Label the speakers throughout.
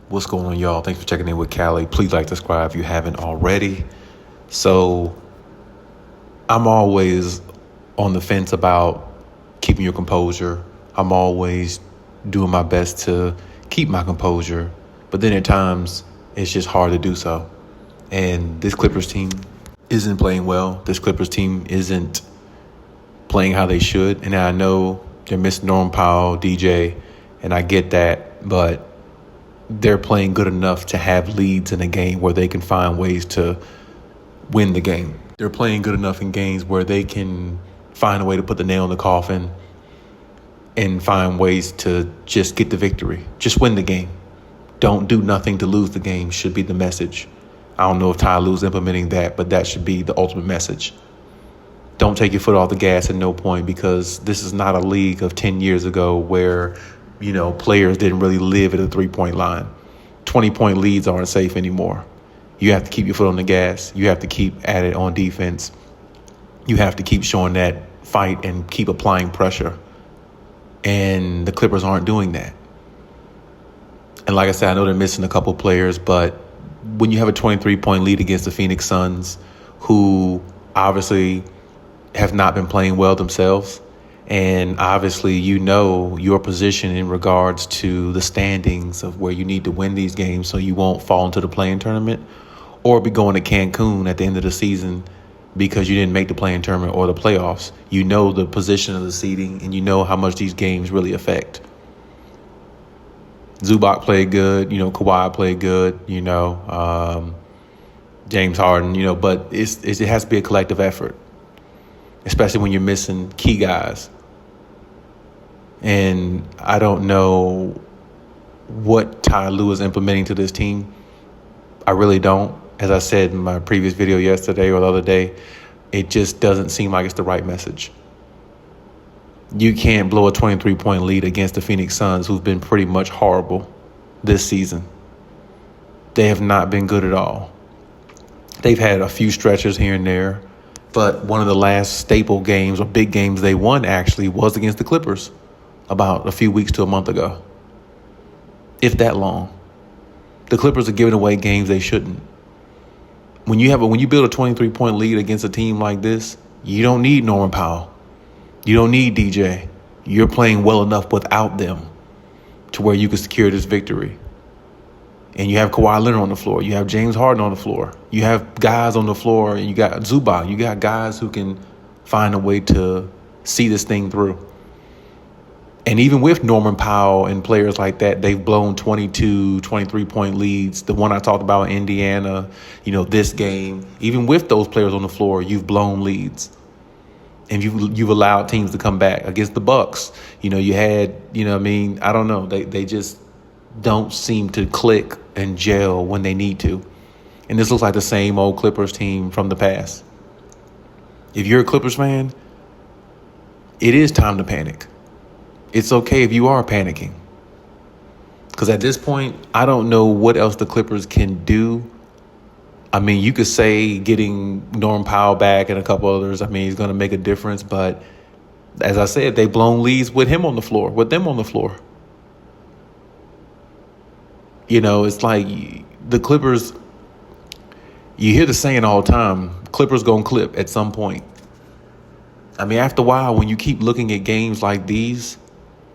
Speaker 1: What's going on, y'all? Thanks for checking in with Callie. Please like, subscribe if you haven't already. So I'm always on the fence about keeping your composure. I'm always doing my best to keep my composure. But then at times, it's just hard to do so. And this Clippers team isn't playing well. This Clippers team isn't playing how they should. And I know they're missing Norman Powell, DJ, and I get that. But they're playing good enough to have leads in a game where they can find ways to win the game. They're playing good enough in games where they can find a way to put the nail in the coffin and find ways to just get the victory. Just win the game. Don't do nothing to lose the game should be the message. I don't know if Ty Lue's implementing that, but that should be the ultimate message. Don't take your foot off the gas at no point, because this is not a league of 10 years ago where players didn't really live at a three-point line. 20-point leads aren't safe anymore. You have to keep your foot on the gas. You have to keep at it on defense. You have to keep showing that fight and keep applying pressure. And the Clippers aren't doing that. And like I said, I know they're missing a couple players, but when you have a 23-point lead against the Phoenix Suns, who obviously have not been playing well themselves, and obviously your position in regards to the standings of where you need to win these games so you won't fall into the play-in tournament or be going to Cancun at the end of the season because you didn't make the play-in tournament or the playoffs. You know the position of the seeding, and you know how much these games really affect. Zubac played good, Kawhi played good, James Harden, but it has to be a collective effort, especially when you're missing key guys. And I don't know what Ty Lue is implementing to this team. I really don't. As I said in my previous video yesterday or the other day, it just doesn't seem like it's the right message. You can't blow a 23-point lead against the Phoenix Suns, who've been pretty much horrible this season. They have not been good at all. They've had a few stretches here and there, but one of the last staple games or big games they won actually was against the Clippers about a few weeks to a month ago, if that long. The Clippers are giving away games they shouldn't. When you build a 23-point lead against a team like this, you don't need Norman Powell. You don't need DJ. You're playing well enough without them to where you can secure this victory. And you have Kawhi Leonard on the floor. You have James Harden on the floor. You have guys on the floor, and you got Zubac. You got guys who can find a way to see this thing through. And even with Norman Powell and players like that, they've blown 22, 23-point leads. The one I talked about in Indiana, this game. Even with those players on the floor, you've blown leads. And you've allowed teams to come back against the Bucks. You had, I don't know. They just don't seem to click and gel when they need to. And this looks like the same old Clippers team from the past. If you're a Clippers fan, it is time to panic. It's okay if you are panicking. Because at this point, I don't know what else the Clippers can do. I mean, you could say getting Norman Powell back and a couple others, he's going to make a difference. But as I said, they've blown leads with them on the floor. It's like the Clippers, you hear the saying all the time, Clippers going to clip at some point. After a while, when you keep looking at games like these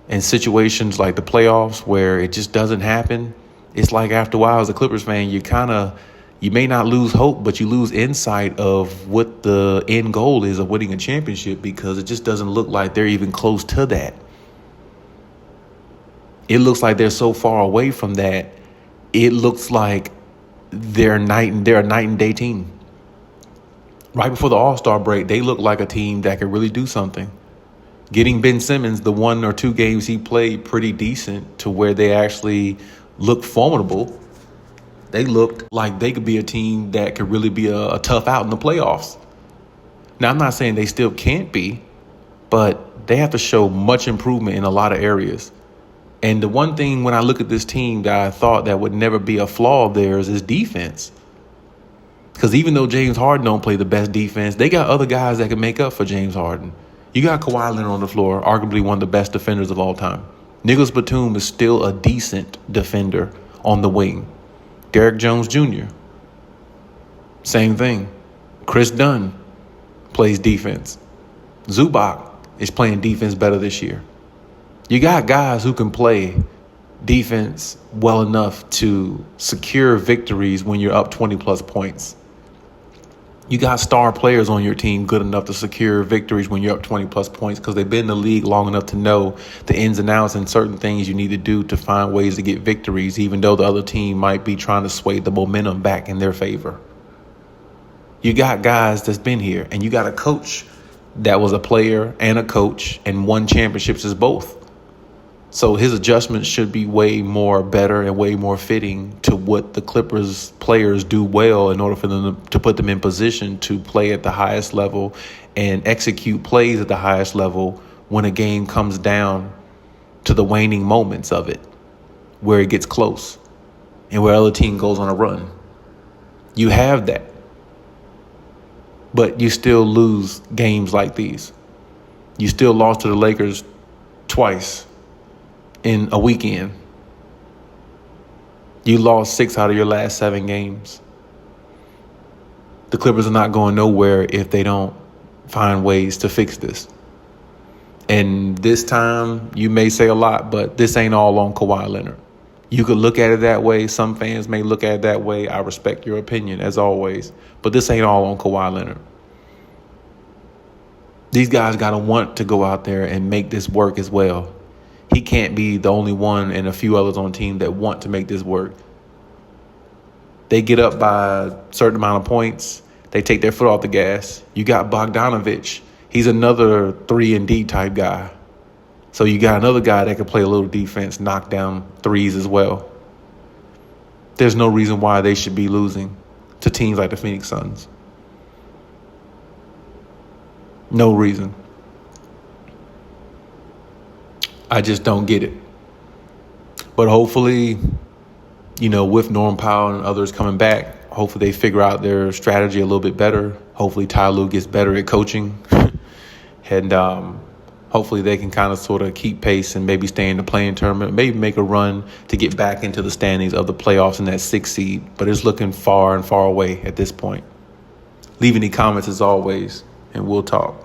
Speaker 1: and situations like the playoffs where it just doesn't happen, it's like after a while as a Clippers fan, you may not lose hope, but you lose insight of what the end goal is of winning a championship, because it just doesn't look like they're even close to that. It looks like they're so far away from that. It looks like they're a night and day team. Right before the All-Star break, they look like a team that could really do something. Getting Ben Simmons, the 1 or 2 games he played, pretty decent to where they actually looked formidable. They looked like they could be a team that could really be a tough out in the playoffs. Now, I'm not saying they still can't be, but they have to show much improvement in a lot of areas. And the one thing when I look at this team that I thought that would never be a flaw of theirs is defense. Because even though James Harden don't play the best defense, they got other guys that can make up for James Harden. You got Kawhi Leonard on the floor, arguably one of the best defenders of all time. Nicholas Batum is still a decent defender on the wing. Derrick Jones Jr., same thing. Chris Dunn plays defense. Zubac is playing defense better this year. You got guys who can play defense well enough to secure victories when you're up 20-plus points. You got star players on your team good enough to secure victories when you're up 20-plus points because they've been in the league long enough to know the ins and outs and certain things you need to do to find ways to get victories, even though the other team might be trying to sway the momentum back in their favor. You got guys that's been here, and you got a coach that was a player and a coach and won championships as both. So his adjustments should be way more better and way more fitting to what the Clippers players do well in order for them to put them in position to play at the highest level and execute plays at the highest level when a game comes down to the waning moments of it, where it gets close and where the other team goes on a run. You have that. But you still lose games like these. You still lost to the Lakers twice in a weekend. You lost 6 out of your last 7 games. The Clippers are not going nowhere if they don't find ways to fix this. And this time, you may say a lot, but this ain't all on Kawhi Leonard. You could look at it that way. Some fans may look at it that way. I respect your opinion, as always. But this ain't all on Kawhi Leonard. These guys got to want to go out there and make this work as well. He can't be the only one and a few others on the team that want to make this work. They get up by a certain amount of points. They take their foot off the gas. You got Bogdanovich. He's another 3-and-D type guy. So you got another guy that can play a little defense, knock down threes as well. There's no reason why they should be losing to teams like the Phoenix Suns. No reason. I just don't get it. But hopefully, with Norm Powell and others coming back, hopefully they figure out their strategy a little bit better. Hopefully Ty Lue gets better at coaching. And hopefully they can kind of sort of keep pace and maybe stay in the play-in tournament, maybe make a run to get back into the standings of the playoffs in that 6th seed. But it's looking far and far away at this point. Leave any comments as always, and we'll talk.